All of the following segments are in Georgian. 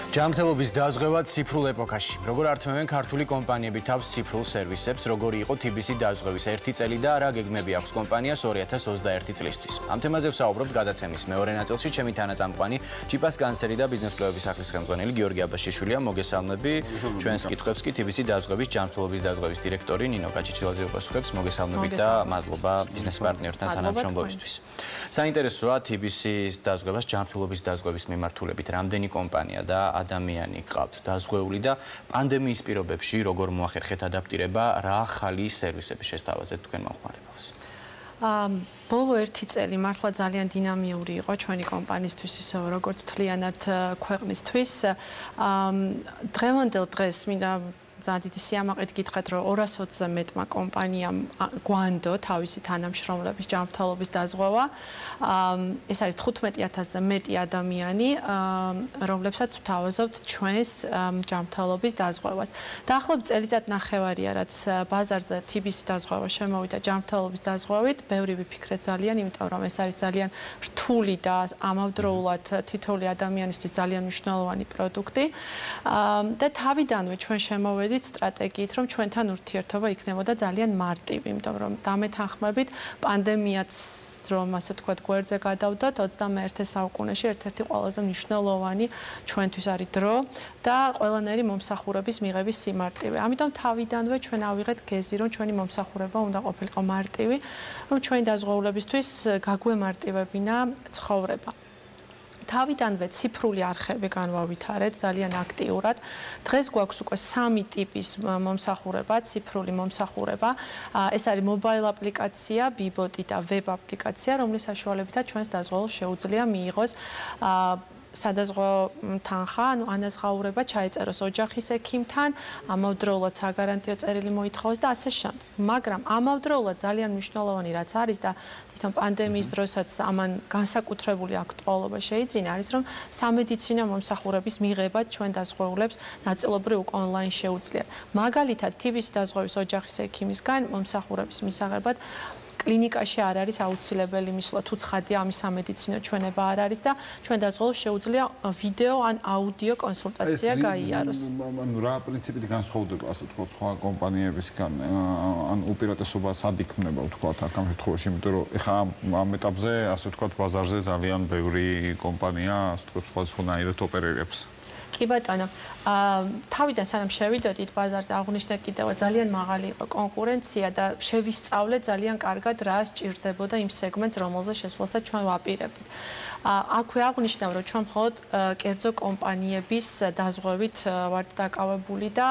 ჯანმრთელობის დაზღვევა ციფრულ ეპოქაში. Როგორ ართმევენ ქართული კომპანიები თავს ციფრულ სერვისებს, როგორი იყო TBC დაზღვევის 1 წელი და რა გეგმები აქვს კომპანიას 2021 წლისთვის. ამ თემაზე ვსაუბრობთ გადაცემის მეორე ნაწილში. ჩემი თანაწამყვანი ჯიპას კანცლერი და ბიზნეს კვლევების სახლის ხელმძღვანელი გიორგი აბაშიშვილია. მოგესალმები. ჩვენს კითხვებს კი TBC დაზღვევის ჯანმრთელობის დაზღვევის დირექტორი ნინო გაჩიჩილაძე უპასუხებს. მოგესალმებით და მადლობა ბიზნეს პარტნიორთან თანამშრომლობისთვის. საინტერესოა TBC-ის დაზღვევას ჯანმრთელობის დაზღვევის მიმართულებით რამდენი კომპანია და ადამიანი გყავთ დაზღვეული და პანდემიის პირობებში როგორ მოახერხეთ ადაპტირება, რა ახალი სერვისები შესთავაზეთ თქვენ მომხმარებელს? ბოლო 1 წელი მართლა ძალიან დინამიური იყო ჩვენი კომპანიისთვის, ისე როგორც მთლიანად ქვეყნისთვის. დღევანდელ დღეს მინდა ძალიან სიამაყედ გითხრათ, რომ 220-ზე მეტმა კომპანიამ გვანდო თავისი თანამშრომლების ჯანმრთელობის დაზღვევა. ეს არის 15,000-ზე მეტი ადამიანი, რომლებსაც ვთავაზობთ ჩვენს ჯანმრთელობის დაზღვევას. დაახლოებით წელიწად ნახევარია, რაც ბაზარზე TBC დაზღვევა შემოვიდა ჯანმრთელობის დაზღვევით. ბევრი ვიფიქრეთ ძალიან, იმიტომ რომ ეს არის ძალიან რთული და ამავდროულად თითოეული ადამიანისთვის ძალიან მნიშვნელოვანი პროდუქტი. და თავიდანვე ჩვენ შემოვედით სტრატეგიით, რომ ჩვენთან ურთიერთობა იქნებოდა ძალიან მარტივი, იმიტომ რომ დამეთანხმებით პანდემიაც რომ ასე ვთქვათ გვერდზე გადავდათ 21 საუკუნეში ერთ-ერთი ყველაზე მნიშვნელოვანი ჩვენთვის არის დრო და ყველანაირი მომსახურების მიღების სიმარტივე. ამიტომ თავიდანვე ჩვენ ავიღეთ გეზი, რომ ჩვენი მომსახურება უნდა ყოფილიყო მარტივი, რომ ჩვენი დაზღვეულებისთვის გაგვემარტივებინა ცხოვრება. თავიდანვე ციფრული არხები განვავითარეთ ძალიან აქტიურად. დღეს გვაქვს უკვე 3 ტიპის მომსახურება, ციფრული მომსახურება. ეს არის მობაილ აპლიკაცია, ბიბოტი და ვებ აპლიკაცია, რომლის საშუალებითაც ჩვენს დაზღვეულს შეუძლია მიიღოს სადაზღვეო თანხა, ანუ ანაზღაურება ჩაეწეროს ოჯახის ექიმთან, ამავდროულად საგარანტიო წერილი მოითხოვოს და ასე შემდეგ. მაგრამ ამავდროულად ძალიან მნიშვნელოვანი რაც არის და თვითონ პანდემიის დროსაც ამან განსაკუთრებული აქტუალობა შეიძინა, არის რომ სამედიცინო მომსახურების მიღება ჩვენ დაზღვეულებს ნაწილობრივ უკვე ონლაინ შეუძლიათ. მაგალითად, TBC დაზღვევის ოჯახის ექიმისგან მომსახურების მისაღებად კლინიკაში არ არის აუცილებელი მისვლა, თუ ცხადია ამის სამედიცინო ჩვენება არ არის და ჩვენ დაზღვეულს შეუძლია ვიდეო ან აუდიო კონსულტაცია გაიაროს. ანუ რა პრინციპით განსხვავდება, ასე ვთქვათ, სხვა კომპანიებისგან, ან უპირატესობა სად იქნება, ვთქვათ, აქ ამ შემთხვევაში, იმიტომ რომ ეხლა ამ ეტაპზე, ასე ვთქვათ, ბაზარზე ძალიან ბევრი კომპანია, ასე ვთქვათ, სხვადასხვანაირად ოპერირებს. კი ბატონო, თავიდან სანამ შევიდოდით ბაზარზე აღვნიშნეთ კიდევ ძალიან მაღალი იყო კონკურენცია და შევისწავლეთ ძალიან კარგად რა სჭირდებოდა იმ სეგმენტს, რომელზე შესვლასაც ჩვენ ვაპირებდით. აქვე აღვნიშნავ, რომ ჩვენ მხოლოდ კერძო კომპანიების დაზღვევით ვართ დაკავებული და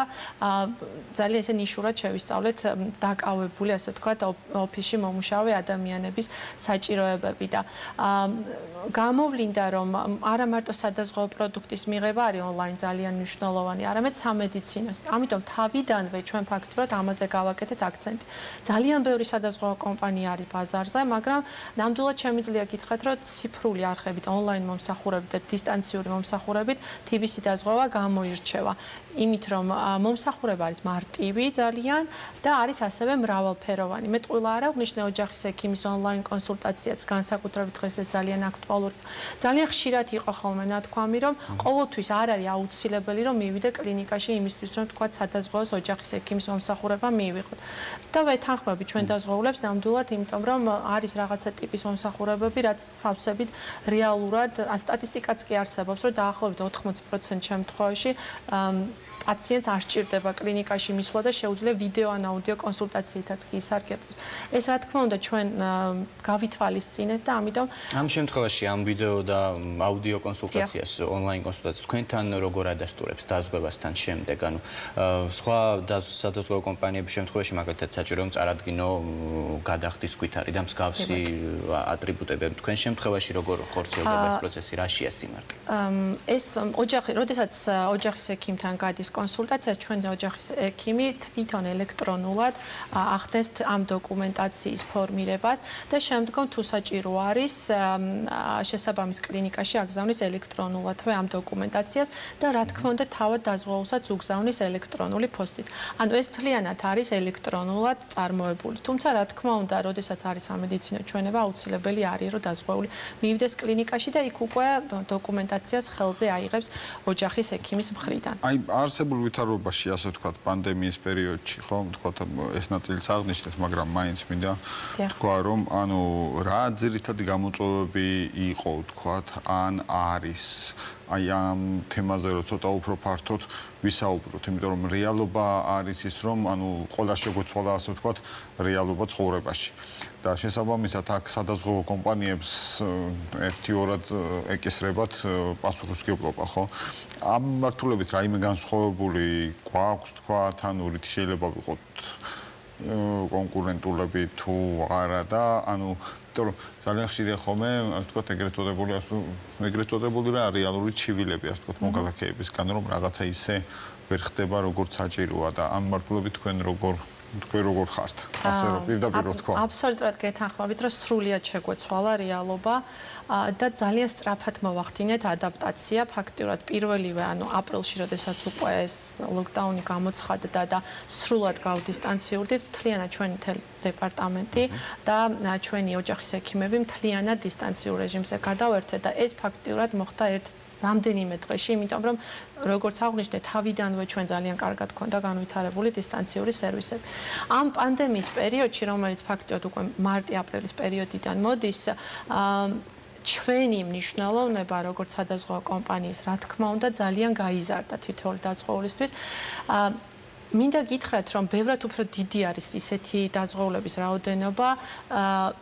ძალიან ესე ნიშურად შევისწავლეთ დაკავებული, ასე ვთქვათ, ოფისში მომუშავე ადამიანების საჭიროებები და გამოვლინდა, რომ არა მარტო სადაზღვეო პროდუქტის მიღება არის ონლაინ ძალიან მნიშვნელოვანი, არამედ სამედიცინოს. ამიტომ თავიდანვე ჩვენ ფაქტობრივად ამაზე გავაკეთეთ აქცენტი. ძალიან ბევრი სადაზღვეო კომპანია არის ბაზარზე, მაგრამ ნამდვილად შემიძლია გითხრათ, რომ ციფრული არხებით, ონლაინ მომსახურებით და დისტანციური მომსახურებით TBC დაზღვევა გამოირჩევა. იმით, რომ მომსახურება არის მარტივი ძალიან და არის ასევე მრავალფეროვანი. მე ტყუილა არ აღვნიშნე ოჯახის ექიმის ონლაინ კონსულტაციაც განსაკუთრებით დღეს ეს ძალიან აქტუალური. ძალიან ხშირად იყო ხოლმე ნათქვამი, რომ ყოველთვის არ არის აუცილებელი რომ მივიდე კლინიკაში იმისთვის რომ თქვა სადაზღვეოს ოჯახის ექიმის მომსახურება მივიღოთ. და ვეთანხმები ჩვენ დაზღვეულებს ნამდვილად, იმიტომ რომ არის რაღაცა ტიპის მომსახურებები, რაც სავსებით რეალურად სტატისტიკაც კი არსებობს, რომ დაახლოებით 80% შემთხვევაში პაციენტს არ სჭირდება კლინიკაში მისვლა და შეუძლია ვიდეო ან აუდიო კონსულტაციითაც კი ისარგებლოს. ეს რა თქმა უნდა ჩვენ გავითვალისწინეთ და ამიტომ ამ შემთხვევაში ამ ვიდეო და აუდიო კონსულტაციას, ონლაინ კონსულტაციას თქვენთან როგორ ადასტურებს დაზღვევასთან შემდეგ? ანუ სხვა სადაზღვეო კომპანიების შემთხვევაში მაგალითად საჭირო რომ წარადგინო გადახდის კვითარი და მსგავსი ატრიბუტები. თქვენ შემთხვევაში როგორ ხორციელდება ეს პროცესი, რა შეასიმართლეთ? ეს როდესაც ოჯახის ექიმთან გადის კონსულტაციას ჩვენ ოჯახის ექიმი თვითონ ელექტრონულად ახდენს ამ დოკუმენტაციის ფორმირებას და შემდგომ თუ საჭირო არის შესაბამის კლინიკაში აგზავნის ელექტრონულადვე ამ დოკუმენტაციას და რა თქმა უნდა თავად დაზღვეულსაც უგზავნის ელექტრონული ფოსტით. ანუ ეს მთლიანად არის ელექტრონულად წარმოებული. თუმცა რა თქმა უნდა, როდესაც არის სამედიცინო ჩვენება, აუცილებელი არის რომ დაზღვეული მივიდეს კლინიკაში და იქ უკვე დოკუმენტაციას ხელზე აიღებს ოჯახის ექიმის მხრიდან. აი არსებულ ვითარებაში ასე ვთქვათ პანდემიის პერიოდში ხო ვთქვათ ეს ნაწილიც აღნიშნეთ, მაგრამ მაინც მინდა თქვა რომ ანუ რა ძირითადი გამოწვევები იყო ვთქვათ ან არის აი ამ თემაზე რომ ცოტა უფრო ფართოდ ვისაუბროთ, იმიტომ რომ რეალობა არის ის რომ ანუ ყველა შეგვეცვალა ასე ვთქვათ რეალობა ცხოვრებაში. და შესაბამისად აქ სადაზღვევო კომპანიებს ერთიორად ეკისრებათ პასუხისმგებლობა, ხო? ამ მართულებით რაიმე განსხვავებული გვაქვს თქვათ, ანუ რითი შეიძლება ვიყოთ კონკურენტულები თუ არა და ანუ იმიტომ რომ ძალიან ხშირია ხოლმე ასე ვთქვათ ეგრეთ წოდებული რა რეალური ჩივილები ასე ვთქვათ მოქალაქეებისგან რომ რაღაცა ისე ვერ ხდება როგორც საჭიროა და ამ მართულობით თქვენ როგორ ხართ ასე რომ პირდაპირ თქვა აბსოლუტურად გეთანხმებით რომ სრულიად შეგვეცვალა რეალობა და ძალიან სწრაფად მოვახდინეთ ადაპტაცია ფაქტიურად პირველივე ანუ აპრილში როდესაც უკვე ეს ლოკდაუნი გამოცხადდა და სრულად გავდისტანციურდით მთლიანად ჩვენი დეპარტამენტი და ჩვენი ოჯახის ექიმები მთლიანად დისტანციურ რეჟიმზე გადავერთეთ და ეს ფაქტიურად მოხდა რამდენიმე დღეში, იმიტომ რომ როგორც აღნიშნეთ, თავიდანვე ჩვენ ძალიან კარგად გვქონდა განვითარებული დისტანციური სერვისები. ამ პანდემიის პერიოდში, რომელიც ფაქტიურად უკვე მარტი-აპრილის პერიოდიდან მოდის, ჩვენი მნიშვნელოვნება როგორც სადაზღვევო კომპანიის, რა თქმა უნდა, ძალიან გაიზარდა თითოეული დაზღვეულისთვის. მინდა გითხრათ, რომ ბევრად უფრო დიდი არის ისეთი დაზღვეულების რაოდენობა,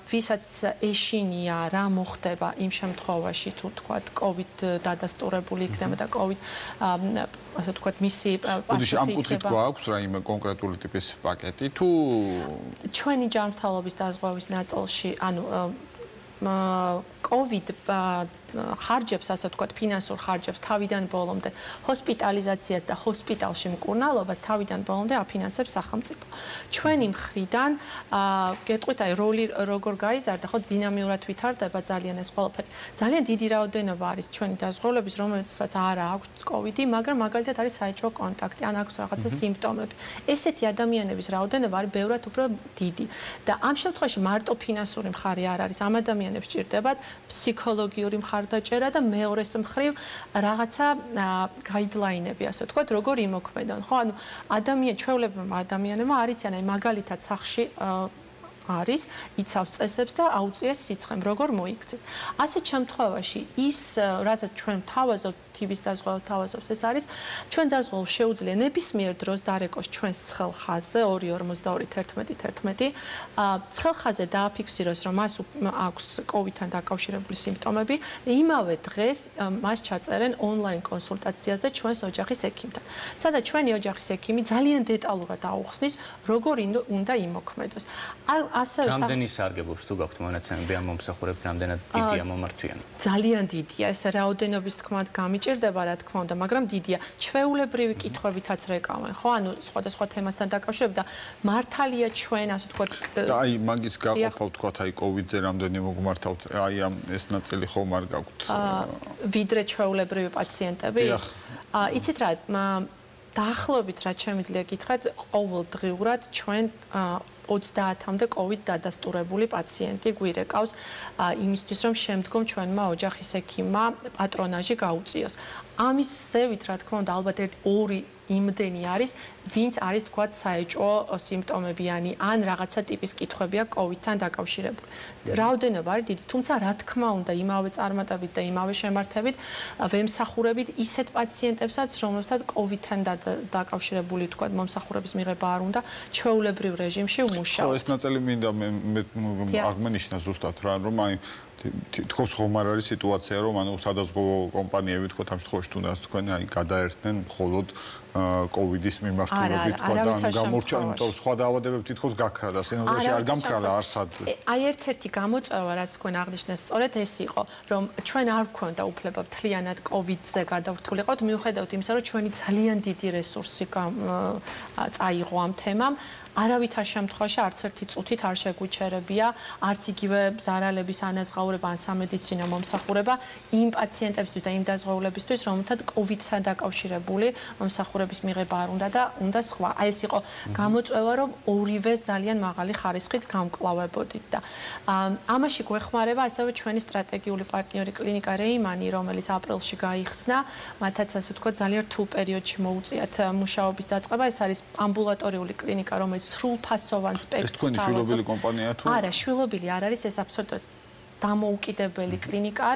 ვისაც ეშინია რა მოხდება იმ შემთხვევაში, თუ თქვათ, COVID დადასტურებული იქნება და COVID ასე თქვათ, მისი პასუხი იქნება. ამ კუთხით გვაქვს რაიმე კონკრეტული ტიპის პაკეტი თუ ჩვენი ჯანმრთელობის დაზღვევის ნაწილში, ანუ COVID ხარჯებს, ასე ვთქვათ, ფინანსურ ხარჯებს თავიდან ბოლომდე ჰოსპიტალიზაციას და ჰოსპიტალში მკურნალობას თავიდან ბოლომდე აფინანსებს სახელმწიფო. ჩვენი მხრიდან გეტყვით, აი როლი როგორ გაიზარდა, ხო დინამიურად ვითარდება ძალიან ეს ყველაფერი. ძალიან დიდი რაოდენობა არის ჩვენი დაზღვეულების, რომელსაც არა აქვს COVID-ი, მაგრამ მაგალითად არის საეჭვო კონტაქტი, ან აქვს რაღაცა სიმპტომები. ესეთი ადამიანების რაოდენობა არის ბევრად უფრო დიდი და ამ შემთხვევაში მარტო ფინანსური მხარე არ არის. ამ ადამიანებს ჭირდებათ ფსიქოლოგიური მხარდაჭერა და მეორეს მხრივ რაღაცა გაიდლაინები, ასე ვთქვათ, როგორ იმოქმედონ, ხო? ანუ ჩვეულებრივმა ადამიანებმა არიციან, აი მაგალითად სახლში არის, იცავს წესებს და აუწიეს სიცხემ, როგორ მოიქცეს. ასეთ შემთხვევაში ის, რასაც ჩვენ თავაზობთ თიბის დაზღვევა თავაზობს, ეს არის ჩვენ დაზღვეულს შეუძლია ნებისმიერ დროს დარეკოს ჩვენს ცხელ ხაზზე 2421111 ცხელ ხაზზე დააფიქსიროს, რომ მას აქვს COVID-თან დაკავშირებული სიმპტომები, იმავე დღეს მას ჩაწერენ ონლაინ კონსულტაციაზე ჩვენს ოჯახის ექიმთან. სადაც ჩვენი ოჯახის ექიმი ძალიან დეტალურად აუხსნის, როგორ უნდა იმოქმედოს. რამდენი სარგებლობს თუ გაქვთ მონაცემები ამ მომსახურებთ, რამდენად დიდია მომართვიანობა? ძალიან დიდია, ეს რაოდენობის თქმად გამიჭირდება, რა თქმა უნდა, მაგრამ დიდია. ჩვეულებრივი კითხვებითაც რეკავენ, ხო? ანუ სხვადასხვა თემასთან დაკავშირებით და მართალია ჩვენ, ასე ვთქვათ, და აი მაგის გაყოფა ვთქვათ, აი COVID-ზე რამდენი მოგმართავთ, აი ამ ეს ნაწილი ხომ არ გაქვთ? ვიდრე ჩვეულებრივი პაციენტები? იცით რა, დაახლოებით რაც შემიძლია გითხრათ, ყოველდღიურად ჩვენ 30-მდე COVID დადასტურებული პაციენტი გვირეკავს იმისთვის, რომ შემდგომ ჩვენმა ოჯახის ექიმმა პატრონაჟი გაუწიოს. ამისევით, რა თქმა უნდა, ალბათ ორი იმდენი არის, ვინც არის თქვათ საეჭვო სიმპტომებიანი ან რაღაცა ტიპის კითხვებია COVID-თან დაკავშირებული. რაოდენობა არის დიდი, თუმცა რა თქმა უნდა, იმავე წარმატებით და იმავე შემართებით ვემსახურებით ისეთ პაციენტებსაც, რომლებსაც COVID-თან დაკავშირებული თქვათ მომსახურების მიღება არ უნდა, ჩვეულებრივ რეჟიმში უმუშაოთ. ხო, ეს ნაწილი მინდა მე აღმენიშნა ზუსტად რა, რომ აი თქოს ხომ არ არის სიტუაცია, რომ ანუ სადაზღვევო კომპანიები თქო ამ შემთხვევაში თუნდაც თქვენ აი გადაერთნენ მხოლოდ კოვიდის მიმართულებით თქო და გამორჩა, იმიტომ სხვა დაავადებები თითქოს გაქრა და სინამდვილეში არ გამქრალა არსად. აი ერთ-ერთი გამოწვევა, რაც თქვენ აღნიშნეთ, სწორედ ეს იყო, რომ ჩვენ არ გვქონდა უფლება მთლიანად კოვიდზე გადავრთულიყავთ, მიუხედავად იმისა, რომ ჩვენი ძალიან დიდი რესურსი წაიღო ამ თემამ. არავითარ შემთხვევაში არც ერთი წუთით არ შეგვიჩერებია არც იგივე ზარალების ანაზღაურება ან სამედიცინო მომსახურება იმ პაციენტებისთვის და იმ დაზღვეულებისთვის, რომელთაც კოვიდთან დაკავშირებული მომსახურების მიღება არ უნდა და უნდა სხვა. აი ეს იყო გამოწვევა, რომ ორივეს ძალიან მაღალი ხარისხით გამკლავებოდით და ამაში გვეხმარება ასევე ჩვენი სტრატეგიული პარტნიორი კლინიკა რეიმანი, რომელიც აპრილში გაიხსნა, მათაც ასე ვთქვათ ძალიან რთულ პერიოდში მოუწიათ მუშაობის დაწყება. ეს არის ამბულატორიული კლინიკა, რომელიც სრულფასოვან სპექტრს ეს თქვენი შვილობილი კომპანია თუ? არა, შვილობილი არ არის, ეს აბსოლუტურად დამოუკიდებელი კლინიკაა,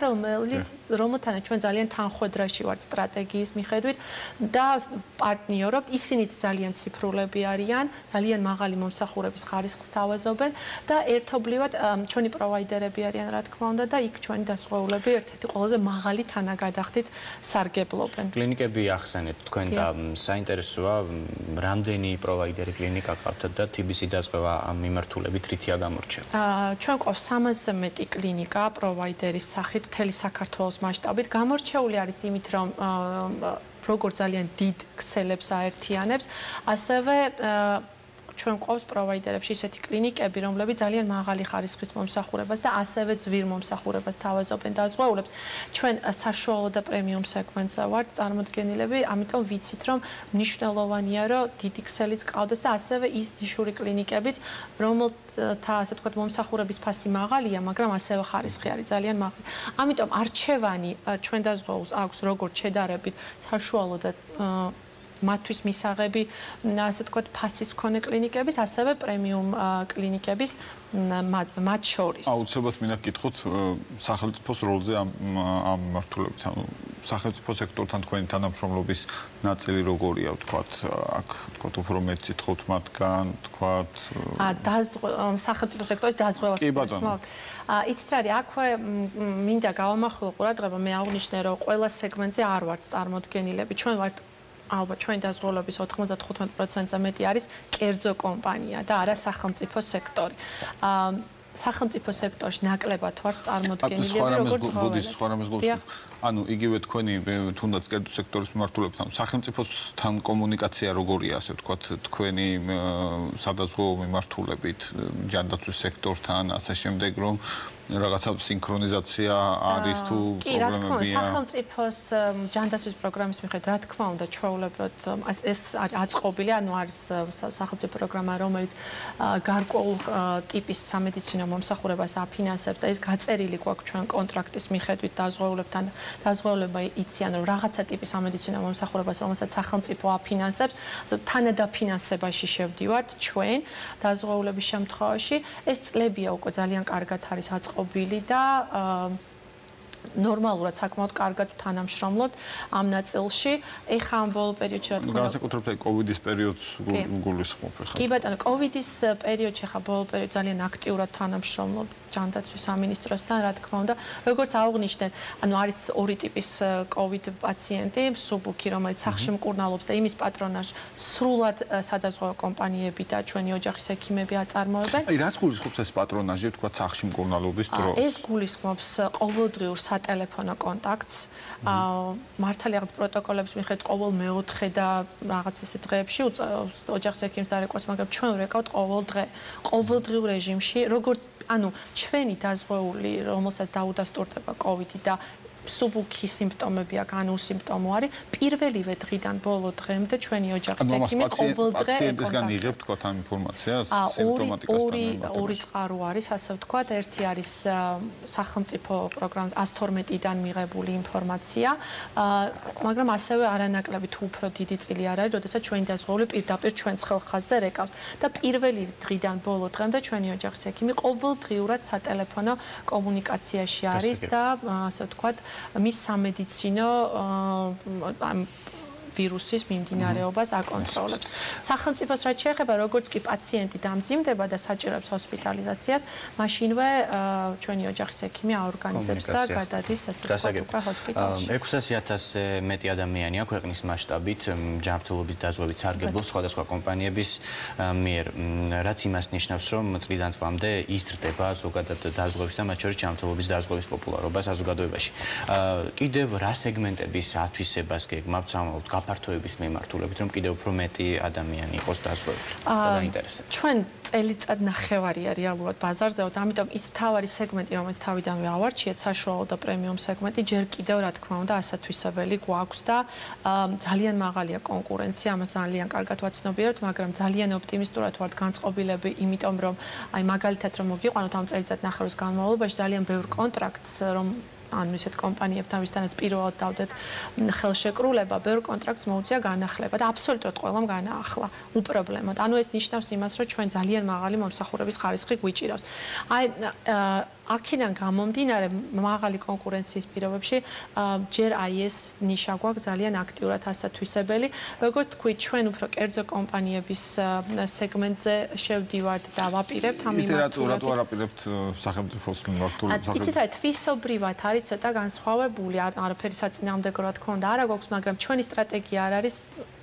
რომელთანაც ჩვენ ძალიან თანხვედრაში ვართ სტრატეგიის მიხედვით და პარტნიორობთ. ისინიც ძალიან ციფრულები არიან, ძალიან მაღალი მომსახურების ხარისხს თავაზობენ და ერთობლივად ჩვენი პროვაიდერები არიან, რა თქმა უნდა, და იქ ჩვენი დასწავლები ერთ-ერთი ყველაზე მაღალი თანაგადახდით სარგებლობენ. კლინიკები ახსენეთ თქვენ და საინტერესოა, რამდენი პროვაიდერი კლინიკა ყავთ და TBC დაზღვევა ამ მიმართულებით რითია გამორჩევა? ჩვენ ყავს 300-ზე მეტი კლინიკა პროვაიდერის სახით მთელი საქართველოს მასშტაბით. გამორჩეული არის იმით, რომ როგორც ძალიან დიდ ქსელებს აერთიანებს, ასევე ჩვენ ყავს პროვაიდერებში ისეთი კლინიკები, რომლებიც ძალიან მაღალი ხარისხის მომსახურებას და ასევე ძვირ მომსახურებას თავაზობენ დაზღვეულებს. ჩვენ საშუალო და პრემიუმ სეგმენტზე ვართ წარმოდგენილები, ამიტომ ვიცით, რომ მნიშვნელოვანია, რომ დიდი ქსელიც ყავდეს და ასევე ის ნიშური კლინიკებიც, რომელთა ასე ვთქვათ მომსახურების ფასი მაღალია, მაგრამ ასევე ხარისხი არის ძალიან მაღალი. ამიტომ არჩევანი ჩვენ დაზღვეულს აქვს როგორც შედარებით საშუალო და მათთვის მისაღები, ასე ვთქვათ, ფასის მქონე კლინიკების, ასევე პრემიუმ კლინიკების მათ შორის. აუცილებლად მინდა გკითხოთ სახელმწიფოს როლზე ამ მიმართულებით, ანუ სახელმწიფო სექტორთან თქვენი თანამშრომლობის ნაწილი როგორია, ვთქვათ, აქ ვთქვათ, უფრო მეტ წითხოთ მათგან, ვთქვათ, სახელმწიფო სექტორის დაზღვევას. კი ბატონო. იცით რა არის, აქვე მინდა გავამახვილო ყურადღება, მე აღვნიშნე, რომ ყველა სეგმენტზე არ ვართ წარმოდგენილები, ჩვენ ვართ ალბათ ჩვენი დაზღვეულების 95%-ზე მეტი არის კერძო კომპანია და არა სახელმწიფო სექტორი. სახელმწიფო სექტორში ნაკლებად ვართ წარმოდგენილები, როგორც ხოვნა. ანუ იგივე თქვენი თუნდაც კერძო სექტორის მიმართულებთან სახელმწიფოსთან კომუნიკაცია როგორია, ასე ვთქვათ, თქვენი სადაზღვევო მიმართულებით ჯანდაცვის სექტორთან, ასე შემდეგ, რომ რაღაცა სინქრონიზაცია არის თუ პრობლემებია? სახელმწიფოს ჯანდაცვის პროგრამის მიხედვით, რა თქმა უნდა, ჩვეულებრივად ეს აწყობილი, ანუ არის სახელმწიფო პროგრამა, რომელიც გარკვეულ ტიპის სამედიცინო მომსახურებას აფინანსებს და ეს გაწერილი გვაქვს ჩვენ კონტრაქტის მიხედვით დაზღვეულებთან. დაზღვეულება იციან, რომ რაღაცა ტიპის სამედიცინო მომსახურებას, რომელსაც სახელმწიფო აფინანსებს, თანადაფინანსებაში შევდივართ ჩვენ დაზღვეულების შემთხვევაში. ეს წლებია უკვე ძალიან კარგად არის აწყობილი და ნორმალურად საკმაოდ კარგად თანამშრომლობთ ამ ნაწილში. ეხლა ამ ბოლო პერიოდში რა თქმა უნდა განსაკუთრებით აი კოვიდის პერიოდს გულისხმობ ხა. კი ბატონო, კოვიდის პერიოდში ხა ბოლო პერიოდში ძალიან აქტიურად თანამშრომლობთ ჯანდაცვის სამინისტროსთან, რა თქმა უნდა. როგორც აღვნიშნეთ, ანუ არის ორი ტიპის კოვიდ პაციენტი, სუბუქი, რომელიც სახლში მკურნალობს და იმის პატრონაჟს სრულად სადაზღვევო კომპანიები და ჩვენი ოჯახის ექიმები აწარმოებენ. აი რაც გულისხმობს ეს პატრონაჟი, თქვა სახლში მკურნალობის დროს? ეს გულისხმობს ყოველდღიურ სატელეფონო კონტაქტს. მართალი რაღაც პროტოკოლების მიხედვით ყოველ მეოთხე და რაღაც ისე დღეებში ოჯახის ექიმს დარეკოს, მაგრამ ჩვენ ვრეკავთ ყოველ დღე, ყოველდღიურ რეჟიმში, როგორც ანუ ჩვენი დაზღვეული, რომელსაც დაუდასტურდება კოვიდი და სუბუქი სიმპტომები აქვს, ანუ სიმპტომო არის, პირველივე დღიდან ბოლო დღემდე ჩვენი ოჯახის ექიმი ყოველდღე პაციენტისგან იღებ თქვა ამ ინფორმაციას სიმპტომატიკასთან. ორი წყარო არის, ასე ვთქვათ, ერთი არის სახელმწიფო პროგრამის 112-დან მიღებული ინფორმაცია, მაგრამ ასევე არანაკლებით უფრო დიდი წილი არ არის, როდესაც ჩვენი დაზღვეული პირდაპირ ჩვენს ხელხაზზე რეკავს და პირველი დღიდან ბოლო დღემდე ჩვენი ოჯახის ექიმი ყოველდღიურად სატელეფონო კომუნიკაციაში არის და ასე ვთქვათ, მის სამედიცინო ვირუსის მიმდინარეობას აკონტროლებს. სახელმწიფოს რაც შეეხება, როგორც კი პაციენტი დამძიმდება და საჭიროებს ჰოსპიტალიზაციას, მაშინვე ჩვენი ოჯახის ექიმი აორგანიზებს და გადადის ასე ვთქვათ ჰოსპიტალში. 600,000-ზე მეტი ადამიანია ქვეყნის მასშტაბით ჯანმრთელობის დაზღვევით სარგებლობს სხვადასხვა კომპანიების მიერ, რაც იმას ნიშნავს, რომ წლიდან წლამდე იზრდება ზოგადად დაზღვევის და მათ შორის ჯანმრთელობის დაზღვევის პოპულარობა საზოგადოებაში. კიდევ რა სეგმენტების ათვისებას გეგმავთ სამალოთ გაფართოების მიმართულებით, რომ კიდევ უფრო მეტი ადამიანი იყოს დაზღვეული და დაინტერესებული? ჩვენ წელიწად ნახევარია რეალურად ბაზარზე, ამიტომ ის მთავარი სეგმენტი, რომელიც თავიდანვე ავარჩიეთ, საშუალო და პრემიუმ სეგმენტი, ჯერ კიდევ რა თქმა უნდა ასათვისებელი გვაქვს და ძალიან მაღალია კონკურენცია, ამას ძალიან კარგად ვაცნობიერებთ, მაგრამ ძალიან ოპტიმისტურად ვართ განწყობილები, იმიტომ რომ აი მაგალითად რომ მოგიყვანოთ ამ წელიწად ნახევრის განმავლობაში ძალიან ბევრ კონტრაქტს რომ ანუ ისეთ კომპანიებთან ვისთანაც პირველად დავდეთ ხელშეკრულება, ბევრ კონტრაქტს მოუწია განახლება და აბსოლუტურად ყველამ განაახლა უპრობლემოდ. ანუ ეს ნიშნავს იმას, რომ ჩვენ ძალიან მაღალი მომსახურების ხარისხი გვიჭირავს. აი აქედან გამომდინარე მაღალი კონკურენციის პირობებში ჯერ აი ეს ნიშა გვაქვს ძალიან აქტიურად ასათვისებელი. როგორც თქვით, ჩვენ უფრო კერძო კომპანიების სეგმენტზე შევდივართ და ვაპირებთ ამ მიმართულებით. რატო არაპირებთ სახელმწიფოს მიმართულებით? იცით რა, თვისობრივად არის ცოტა განსხვავებული, არაფერი საწინააღმდეგო რა თქმა უნდა არ აქვს, მაგრამ ჩვენი სტრატეგია არ არის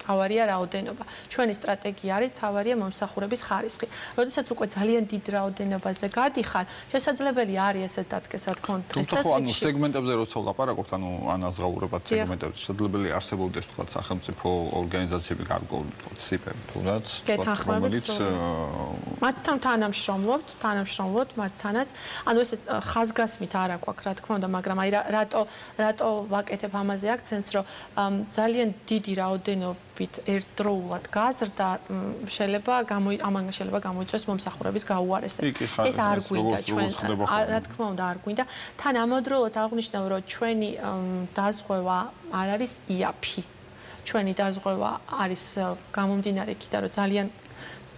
თავარია რაოდენობა. ჩვენი სტრატეგია არის თავარია მომსახურების ხარისხი. როდესაც უკვე ძალიან დიდ რაოდენობაზე გადიხარ, შესაძლებელი არის ესეთ დადგეს, რა თქმა უნდა, დღესაც. თუმცა ანუ სეგმენტებზე როცა ვლაპარაკობთ, ანუ ანაზღაურებად სეგმენტებზე, შესაძლებელი არსებობდეს თქვა სახელმწიფო ორგანიზაციები გარკვეული ციფრები, თუნდაც რომელიც მათთან თანამშრომლობთ მათთანაც. ანუ ესეც ხაზგასმით არ აქვს, რა თქმა უნდა, მაგრამ აი რატო ვაკეთებ ამაზე აქცენტს, რომ ძალიან დიდი რაოდენობით ერთდროულად გაზრდა შეიძლება გამოიწვიოს მომსახურების გაუარესება. ეს არ გვინდა ჩვენ, რა თქმა უნდა, არ გვინდა. თან ამავდროულად აღნიშნავ, რომ ჩვენი დაზღვევა არ არის იაფი. ჩვენი დაზღვევა არის გამომდინარე იქიდან, რომ ძალიან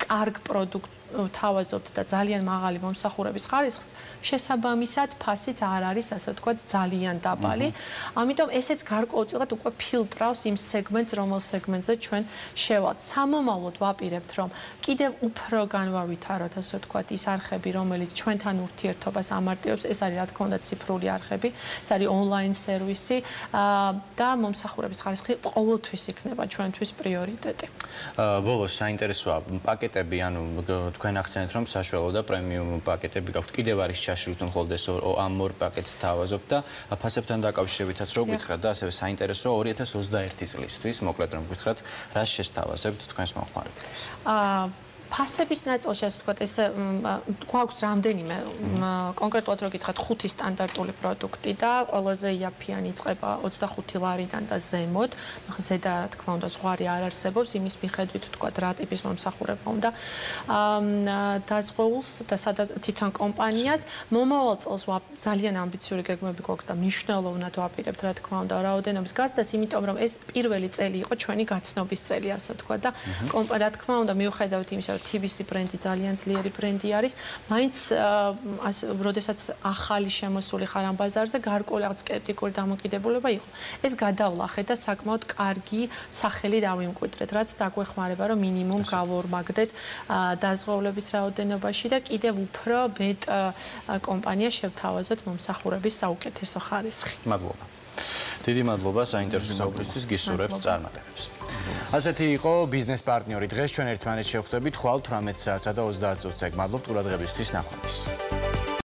კარგ პროდუქტს თავაზობთ და ძალიან მაღალი მომსახურების ხარისხს, შესაბამისად ფასიც არ არის, ასე ვთქვათ, ძალიან დაბალი. ამიტომ ესეც გარკვეულწილად უკვე ფილტრავს იმ სეგმენტს, რომელ სეგმენტზე ჩვენ შევალთ. სამომავლოდ ვაპირებთ, რომ კიდევ უფრო განვავითაროთ, ასე ვთქვათ, ის არხები, რომელიც ჩვენთან ურთიერთობას ამარტივებს, ეს არის რა თქმა უნდა ციფრული არხები, ეს არის ონლაინ სერვისი და მომსახურების ხარისხი ყოველთვის იქნება ჩვენთვის პრიორიტეტი. ბოლოს საინტერესოა პაკეტები, ანუ თქვენ ახსენეთ, რომ საშუალო და პრემიუმ პაკეტები გაქვთ. კიდევ არის ჩაშლილი თუ მხოლოდ ეს ამ ორ პაკეტს თავაზობთ და ფასებთან დაკავშირებითაც რო გითხრათ და ასევე საინტერესოა 2021 წლისთვის, მოკლედ რომ გითხრათ, რას შესთავაზებთ თქვენს მომხმარებლებს? ფასების ნაწილში, ასე ვთქვათ, ეს გვაქვს რამდენიმე კონკრეტულად რო გითხრათ 5 სტანდარტული პროდუქტი და ყველაზე იაფიანი იწყება 25 ლარიდან და ზემოთ. ზედა რა თქმა უნდა ზღვარი არ არსებობს, იმის მიხედვით ვთქვათ რა ტიპის მომსახურება უნდა დაზღვეულს და თვითონ კომპანიას. მომავალ წელს ძალიან ამბიციური გეგმები გვაქვს და მნიშვნელოვნად ვაპირებთ რა თქმა უნდა რაოდენობის გაზრდას, იმიტომ რომ ეს პირველი წელი იყო ჩვენი გაცნობის წელი, ასე ვთქვათ და რა თქმა უნდა მიუხედავად იმისა, TBC ბრენდი ძალიან ძლიერი ბრენდი არის. მაინც როდესაც ახალი შემოსული ხარ ამ ბაზარზე, გარკვეული სკეპტიკური დამოკიდებულება იყო. ეს გადავლახეთ და საკმაოდ კარგი სახელი დავიმკვიდრეთ, რაც დაგვეხმარება, რომ მინიმუმ გავორმაგდეთ დაზღვეულების რაოდენობაში და კიდევ უფრო მეტ კომპანიას შევთავაზოთ მომსახურების საუკეთესო ხარისხი. მადლობა. დიდი მადლობა საინტერესო საუბრისთვის, გისურვებთ წარმატებებს. ასეთი იყო ბიზნეს პარტნიორი. დღეს ჩვენ ერთმანეთს შევხვდებით ხვალ 18 საათსა და 30 წუთზე. მადლობთ ყურადღებისთვის, ნახვამდის.